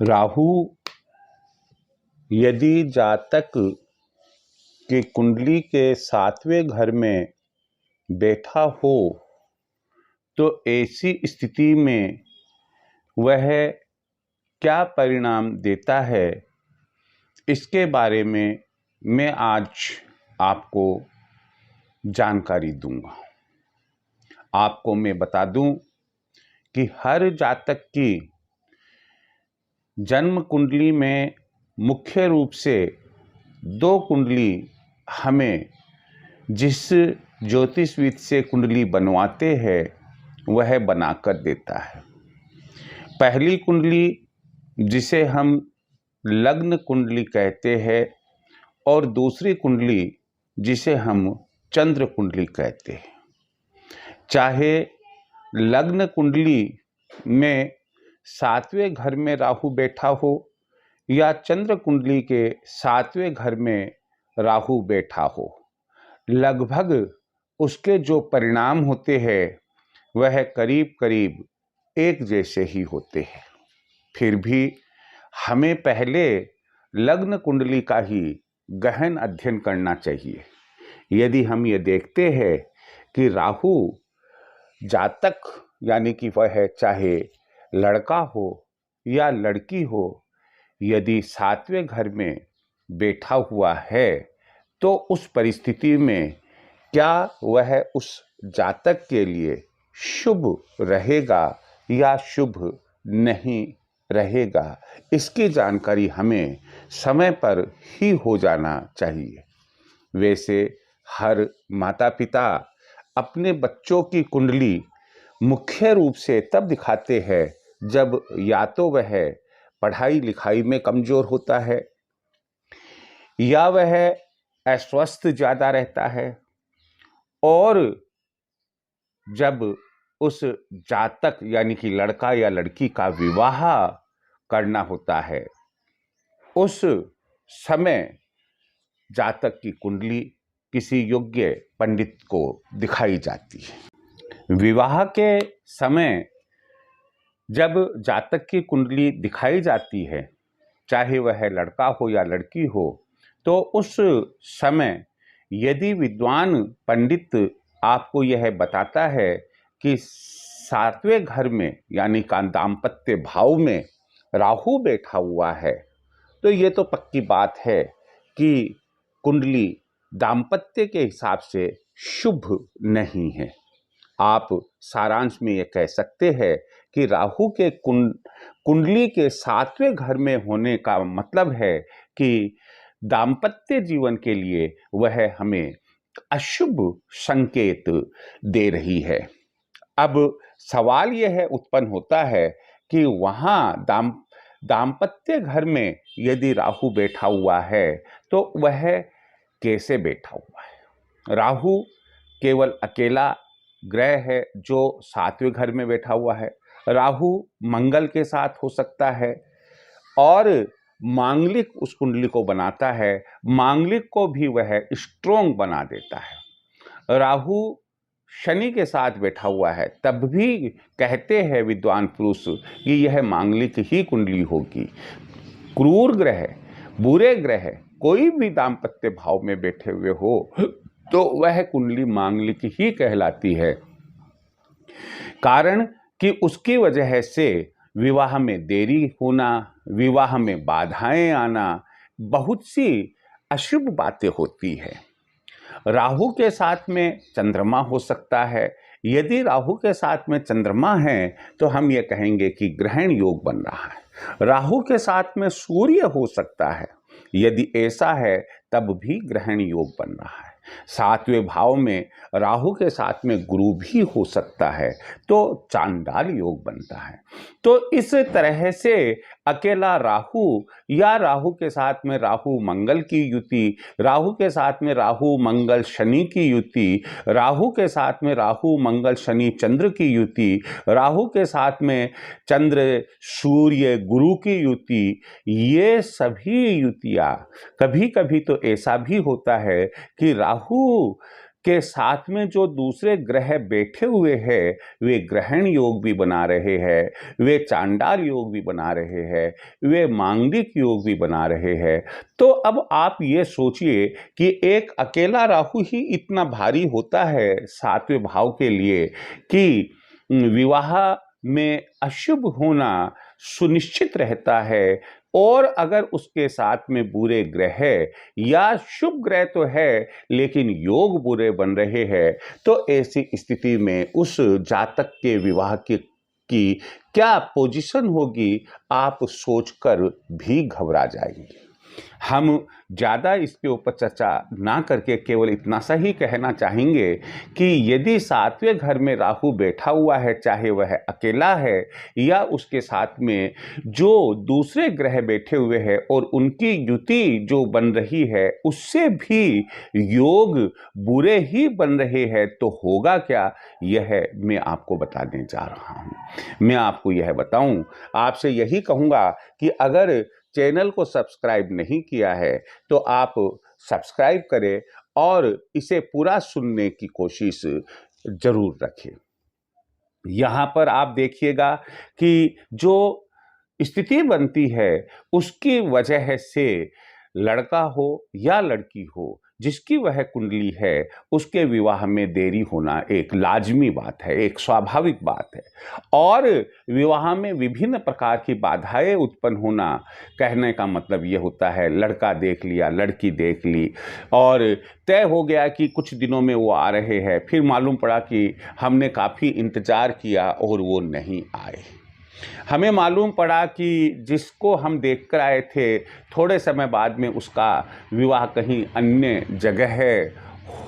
राहु यदि जातक की कुंडली के 7वें घर में बैठा हो तो ऐसी स्थिति में वह क्या परिणाम देता है, इसके बारे में मैं आज आपको जानकारी दूंगा। आपको मैं बता दूं कि हर जातक की जन्म कुंडली में मुख्य रूप से 2 कुंडली हमें जिस ज्योतिषविद से कुंडली बनवाते हैं वह बनाकर देता है। पहली कुंडली जिसे हम लग्न कुंडली कहते हैं और दूसरी कुंडली जिसे हम चंद्र कुंडली कहते हैं। चाहे लग्न कुंडली में 7वें घर में राहु बैठा हो या चंद्र कुंडली के 7वें घर में राहु बैठा हो, लगभग उसके जो परिणाम होते हैं वह करीब करीब एक जैसे ही होते हैं। फिर भी हमें पहले लग्न कुंडली का ही गहन अध्ययन करना चाहिए। यदि हम ये देखते हैं कि राहु जातक यानी कि वह चाहे लड़का हो या लड़की हो, यदि 7वें घर में बैठा हुआ है तो उस परिस्थिति में क्या वह उस जातक के लिए शुभ रहेगा या शुभ नहीं रहेगा, इसकी जानकारी हमें समय पर ही हो जाना चाहिए। वैसे हर माता पिता अपने बच्चों की कुंडली मुख्य रूप से तब दिखाते हैं जब या तो वह पढ़ाई लिखाई में कमजोर होता है या वह अस्वस्थ ज़्यादा रहता है, और जब उस जातक यानी कि लड़का या लड़की का विवाह करना होता है, उस समय जातक की कुंडली किसी योग्य पंडित को दिखाई जाती है। विवाह के समय जब जातक की कुंडली दिखाई जाती है, चाहे वह लड़का हो या लड़की हो, तो उस समय यदि विद्वान पंडित आपको यह बताता है कि 7वें घर में यानी का दाम्पत्य भाव में राहु बैठा हुआ है, तो ये तो पक्की बात है कि कुंडली दाम्पत्य के हिसाब से शुभ नहीं है। आप सारांश में ये कह सकते हैं कि राहु के कुंडली के 7वें घर में होने का मतलब है कि दाम्पत्य जीवन के लिए वह हमें अशुभ संकेत दे रही है। अब सवाल यह उत्पन्न होता है कि वहाँ दाम्पत्य घर में यदि राहु बैठा हुआ है तो वह कैसे बैठा हुआ है। राहु केवल अकेला ग्रह है जो 7वें घर में बैठा हुआ है। राहु मंगल के साथ हो सकता है और मांगलिक उस कुंडली को बनाता है, मांगलिक को भी वह स्ट्रोंग बना देता है। राहु शनि के साथ बैठा हुआ है, तब भी कहते हैं विद्वान पुरुष कि यह मांगलिक ही कुंडली होगी। क्रूर ग्रह, बुरे ग्रह कोई भी दाम्पत्य भाव में बैठे हुए हो तो वह कुंडली मांगलिक ही कहलाती है, कारण कि उसकी वजह से विवाह में देरी होना, विवाह में बाधाएं आना, बहुत सी अशुभ बातें होती है। राहु के साथ में चंद्रमा हो सकता है। यदि राहु के साथ में चंद्रमा है तो हम ये कहेंगे कि ग्रहण योग बन रहा है। राहु के साथ में सूर्य हो सकता है, यदि ऐसा है तब भी ग्रहण योग बन रहा है। 7वें भाव में राहु के साथ में गुरु भी हो सकता है तो चांडाल योग बनता है। तो इस तरह से अकेला राहु या राहु के साथ में राहु मंगल की युति, राहु के साथ में राहु मंगल शनि की युति, राहु के साथ में राहु मंगल शनि चंद्र की युति, राहु के साथ में चंद्र सूर्य गुरु की युति, ये सभी युतियाँ, कभी कभी तो ऐसा भी होता है कि राहु के साथ में जो दूसरे ग्रह बैठे हुए हैं वे ग्रहण योग भी बना रहे हैं, वे चांडाल योग भी बना रहे हैं, वे मांगलिक योग भी बना रहे हैं। तो अब आप ये सोचिए कि एक अकेला राहु ही इतना भारी होता है 7वें भाव के लिए कि विवाह में अशुभ होना सुनिश्चित रहता है। और अगर उसके साथ में बुरे ग्रह या शुभ ग्रह तो है लेकिन योग बुरे बन रहे हैं, तो ऐसी स्थिति में उस जातक के विवाह की क्या पोजीशन होगी, आप सोचकर भी घबरा जाएंगे। हम ज़्यादा इसके ऊपर चर्चा ना करके केवल इतना सा ही कहना चाहेंगे कि यदि 7वें घर में राहु बैठा हुआ है, चाहे वह अकेला है या उसके साथ में जो दूसरे ग्रह बैठे हुए हैं और उनकी युति जो बन रही है उससे भी योग बुरे ही बन रहे हैं, तो होगा क्या, यह मैं आपको बताने जा रहा हूं। मैं आपको यह बताऊं, आपसे यही कहूंगा कि अगर चैनल को सब्सक्राइब नहीं किया है तो आप सब्सक्राइब करें और इसे पूरा सुनने की कोशिश जरूर रखें। यहाँ पर आप देखिएगा कि जो स्थिति बनती है उसकी वजह से लड़का हो या लड़की हो, जिसकी वह कुंडली है उसके विवाह में देरी होना एक लाजमी बात है, एक स्वाभाविक बात है। और विवाह में विभिन्न प्रकार की बाधाएं उत्पन्न होना, कहने का मतलब ये होता है लड़का देख लिया, लड़की देख ली और तय हो गया कि कुछ दिनों में वो आ रहे हैं, फिर मालूम पड़ा कि हमने काफ़ी इंतज़ार किया और वो नहीं आए। हमें मालूम पड़ा कि जिसको हम देख कर आए थे थोड़े समय बाद में उसका विवाह कहीं अन्य जगह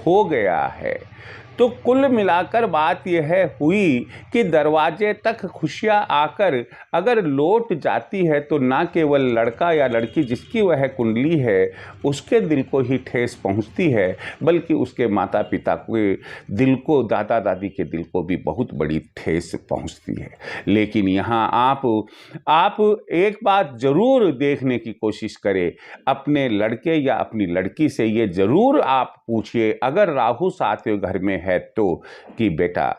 हो गया है। तो कुल मिलाकर बात यह हुई कि दरवाजे तक खुशियां आकर अगर लौट जाती है तो ना केवल लड़का या लड़की जिसकी वह कुंडली है उसके दिल को ही ठेस पहुंचती है, बल्कि उसके माता पिता के दिल को, दादा दादी के दिल को भी बहुत बड़ी ठेस पहुंचती है। लेकिन यहाँ आप एक बात जरूर देखने की कोशिश करें, अपने लड़के या अपनी लड़की से ये जरूर आप पूछिए अगर राहु 7वें घर में है तो, कि बेटा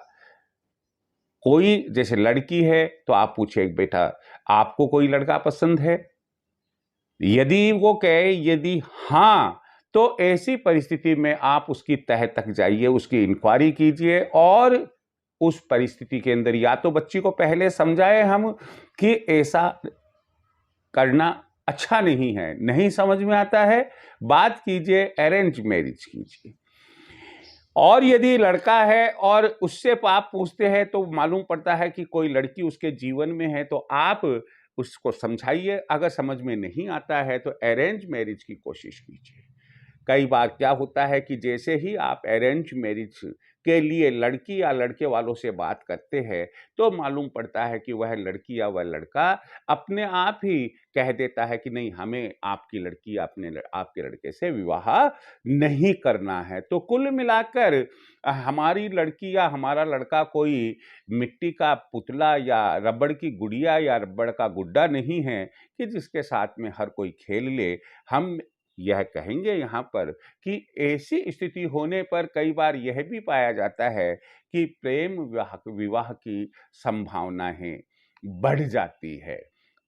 कोई, जैसे लड़की है तो आप पूछिए बेटा आपको कोई लड़का पसंद है। यदि वो कहे यदि हाँ, तो ऐसी परिस्थिति में आप उसकी तह तक जाइए, उसकी इंक्वायरी कीजिए और उस परिस्थिति के अंदर या तो बच्ची को पहले समझाए हम कि ऐसा करना अच्छा नहीं है, नहीं समझ में आता है, बात कीजिए, अरेंज मैरिज कीजिए। और यदि लड़का है और उससे आप पूछते हैं तो मालूम पड़ता है कि कोई लड़की उसके जीवन में है, तो आप उसको समझाइए। अगर समझ में नहीं आता है तो अरेंज मैरिज की कोशिश कीजिए। कई बार क्या होता है कि जैसे ही आप अरेंज मैरिज के लिए लड़की या लड़के वालों से बात करते हैं तो मालूम पड़ता है कि वह लड़की या वह लड़का अपने आप ही कह देता है कि नहीं, हमें आपकी लड़की आपके लड़के से विवाह नहीं करना है। तो कुल मिलाकर हमारी लड़की या हमारा लड़का कोई मिट्टी का पुतला या रबड़ की गुड़िया या रबड़ का गुड्डा नहीं है कि जिसके साथ में हर कोई खेल ले। हम यह कहेंगे यहाँ पर कि ऐसी स्थिति होने पर कई बार यह भी पाया जाता है कि प्रेम विवाह की संभावनाएं बढ़ जाती है।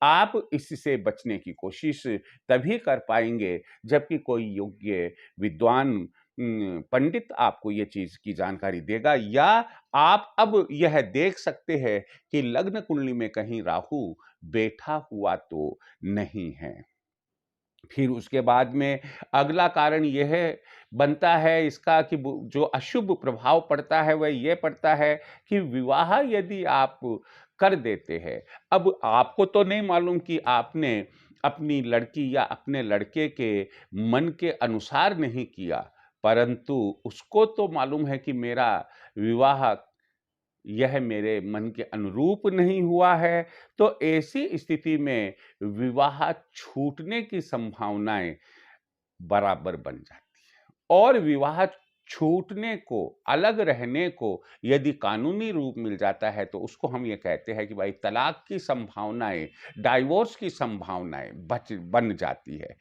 आप इससे बचने की कोशिश तभी कर पाएंगे जबकि कोई योग्य विद्वान पंडित आपको ये चीज की जानकारी देगा, या आप अब यह देख सकते हैं कि लग्न कुंडली में कहीं राहु बैठा हुआ तो नहीं है। फिर उसके बाद में अगला कारण यह बनता है इसका कि जो अशुभ प्रभाव पड़ता है वह यह पड़ता है कि विवाह यदि आप कर देते हैं, अब आपको तो नहीं मालूम कि आपने अपनी लड़की या अपने लड़के के मन के अनुसार नहीं किया, परंतु उसको तो मालूम है कि मेरा विवाह यह मेरे मन के अनुरूप नहीं हुआ है। तो ऐसी स्थिति में विवाह छूटने की संभावनाएं बराबर बन जाती है। और विवाह छूटने को, अलग रहने को यदि कानूनी रूप मिल जाता है तो उसको हम ये कहते हैं कि भाई तलाक की संभावनाएं, डाइवोर्स की संभावनाएं बन जाती है।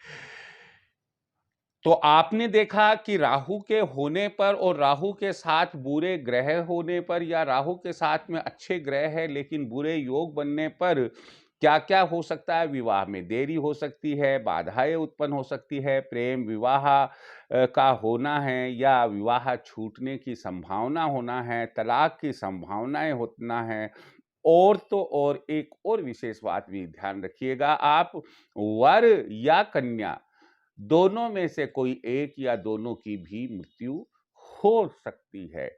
तो आपने देखा कि राहु के होने पर और राहु के साथ बुरे ग्रह होने पर या राहु के साथ में अच्छे ग्रह है लेकिन बुरे योग बनने पर क्या-क्या हो सकता है। विवाह में देरी हो सकती है, बाधाएँ उत्पन्न हो सकती है, प्रेम विवाह का होना है या विवाह छूटने की संभावना होना है, तलाक की संभावनाएँ होना है। और तो और एक और विशेष बात भी ध्यान रखिएगा, आप वर या कन्या दोनों में से कोई एक या दोनों की भी मृत्यु हो सकती है।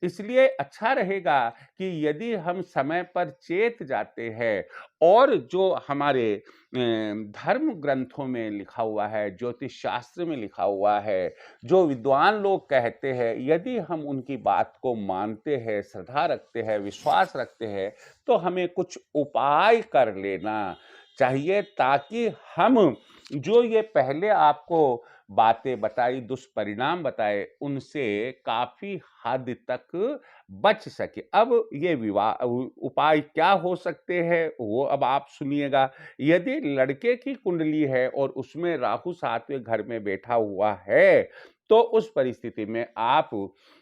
इसलिए अच्छा रहेगा कि यदि हम समय पर चेत जाते हैं और जो हमारे धर्म ग्रंथों में लिखा हुआ है, ज्योतिष शास्त्र में लिखा हुआ है, जो विद्वान लोग कहते हैं, यदि हम उनकी बात को मानते हैं, श्रद्धा रखते हैं, विश्वास रखते हैं, तो हमें कुछ उपाय कर लेना चाहिए ताकि हम जो ये पहले आपको बातें बताई, दुष्परिणाम बताए, उनसे काफ़ी हद तक बच सके। अब ये उपाय क्या हो सकते हैं, वो अब आप सुनिएगा। यदि लड़के की कुंडली है और उसमें राहु 7वें घर में बैठा हुआ है, तो उस परिस्थिति में आप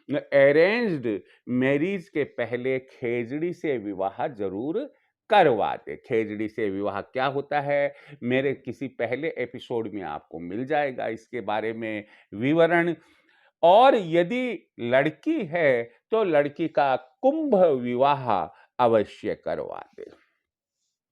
अरेंज्ड मैरिज के पहले खेजड़ी से विवाह ज़रूर करवा दें। खेजड़ी से विवाह क्या होता है, मेरे किसी पहले एपिसोड में आपको मिल जाएगा इसके बारे में विवरण। और यदि लड़की है तो लड़की का कुंभ विवाह अवश्य करवा दें।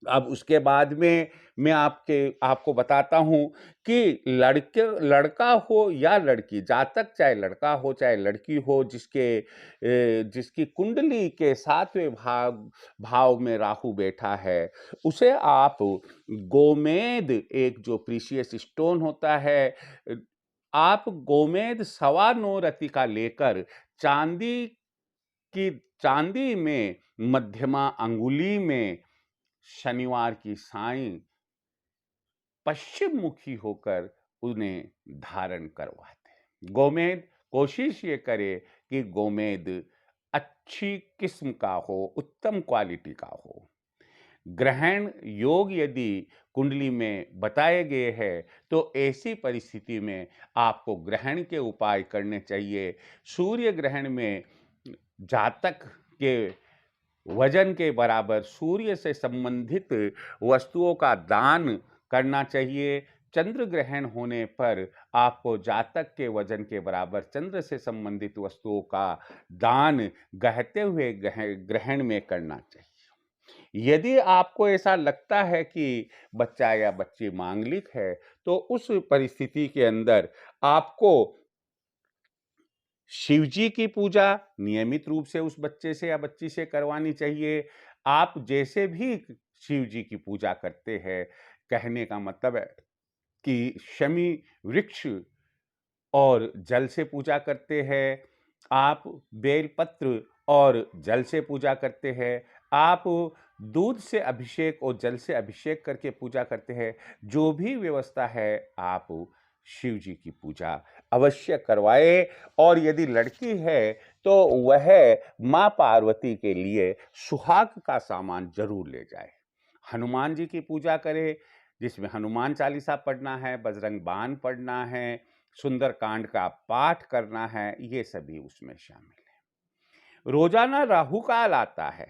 अब उसके बाद में मैं आपको बताता हूं कि लड़का हो या लड़की, जातक चाहे लड़का हो चाहे लड़की हो, जिसकी कुंडली के 7वें भाव में राहु बैठा है, उसे आप गोमेद, एक जो प्रीशियस स्टोन होता है, आप गोमेद 9.25 रति का लेकर चांदी में मध्यमा अंगुली में शनिवार की साईं पश्चिम मुखी होकर उन्हें धारण करवाते। गोमेद, कोशिश ये करे कि गोमेद अच्छी किस्म का हो, उत्तम क्वालिटी का हो। ग्रहण योग यदि कुंडली में बताए गए हैं तो ऐसी परिस्थिति में आपको ग्रहण के उपाय करने चाहिए। सूर्य ग्रहण में जातक के वजन के बराबर सूर्य से संबंधित वस्तुओं का दान करना चाहिए। चंद्र ग्रहण होने पर आपको जातक के वजन के बराबर चंद्र से संबंधित वस्तुओं का दान गहते हुए ग्रहण में करना चाहिए। यदि आपको ऐसा लगता है कि बच्चा या बच्ची मांगलिक है, तो उस परिस्थिति के अंदर आपको शिव जी की पूजा नियमित रूप से उस बच्चे से या बच्ची से करवानी चाहिए। आप जैसे भी शिव जी की पूजा करते हैं, कहने का मतलब है कि शमी वृक्ष और जल से पूजा करते हैं, आप बेलपत्र और जल से पूजा करते हैं, आप दूध से अभिषेक और जल से अभिषेक करके पूजा करते हैं। जो भी व्यवस्था है, आप शिव जी की पूजा अवश्य करवाए। और यदि लड़की है तो वह माँ पार्वती के लिए सुहाग का सामान जरूर ले जाए। हनुमान जी की पूजा करे, जिसमें हनुमान चालीसा पढ़ना है, बजरंग बाण पढ़ना है, सुंदरकांड का पाठ करना है, ये सभी उसमें शामिल है। रोजाना राहु काल आता है,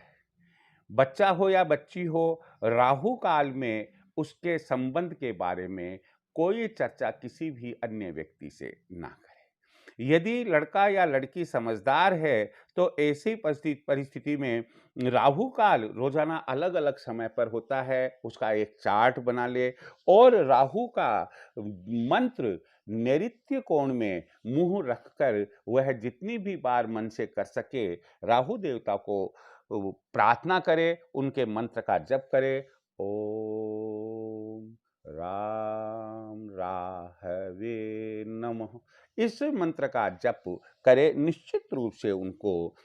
बच्चा हो या बच्ची हो, राहु काल में उसके संबंध के बारे में कोई चर्चा किसी भी अन्य व्यक्ति से ना करें। यदि लड़का या लड़की समझदार है तो ऐसी परिस्थिति में राहु काल रोजाना अलग अलग समय पर होता है, उसका एक चार्ट बना ले और राहु का मंत्र नैऋत्य कोण में मुंह रखकर वह जितनी भी बार मन से कर सके राहु देवता को प्रार्थना करे, उनके मंत्र का जप करे। ओम राम राहवे नमः, इस मंत्र का जप करे, निश्चित रूप से उनको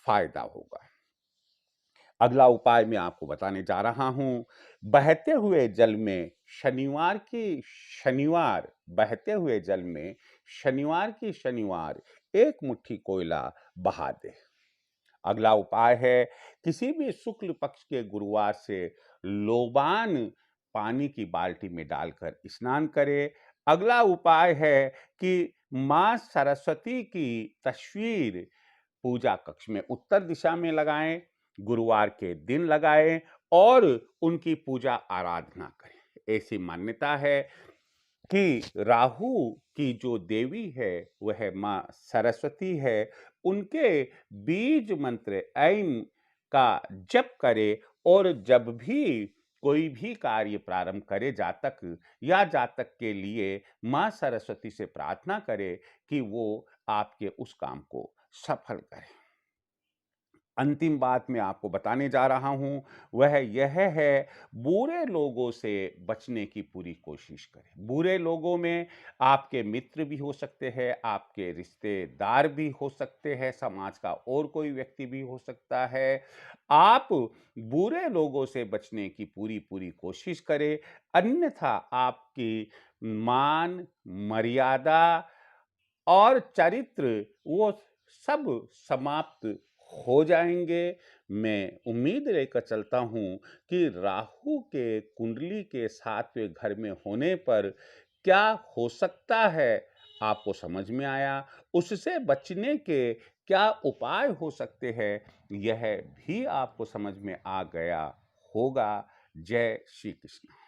फायदा होगा। अगला उपाय मैं आपको बताने जा रहा हूं। बहते हुए जल में बहते हुए जल में शनिवार एक मुट्ठी कोयला बहा दे। अगला उपाय है, किसी भी शुक्ल पक्ष के गुरुवार से लोबान पानी की बाल्टी में डालकर स्नान करे। अगला उपाय है कि माँ सरस्वती की तस्वीर पूजा कक्ष में उत्तर दिशा में लगाएं, गुरुवार के दिन लगाएं और उनकी पूजा आराधना करें। ऐसी मान्यता है कि राहु की जो देवी है वह माँ सरस्वती है। उनके बीज मंत्र ऐं का जप करे और जब भी कोई भी कार्य प्रारंभ करे जातक या जातक के लिए माँ सरस्वती से प्रार्थना करे कि वो आपके उस काम को सफल करे। अंतिम बात मैं आपको बताने जा रहा हूं वह यह है, बुरे लोगों से बचने की पूरी कोशिश करें। बुरे लोगों में आपके मित्र भी हो सकते हैं, आपके रिश्तेदार भी हो सकते हैं, समाज का और कोई व्यक्ति भी हो सकता है। आप बुरे लोगों से बचने की पूरी पूरी कोशिश करें, अन्यथा आपकी मान मर्यादा और चरित्र वो सब समाप्त हो जाएंगे। मैं उम्मीद लेकर चलता हूं कि राहु के कुंडली के 7वें घर में होने पर क्या हो सकता है आपको समझ में आया। उससे बचने के क्या उपाय हो सकते हैं यह भी आपको समझ में आ गया होगा। जय श्री कृष्ण।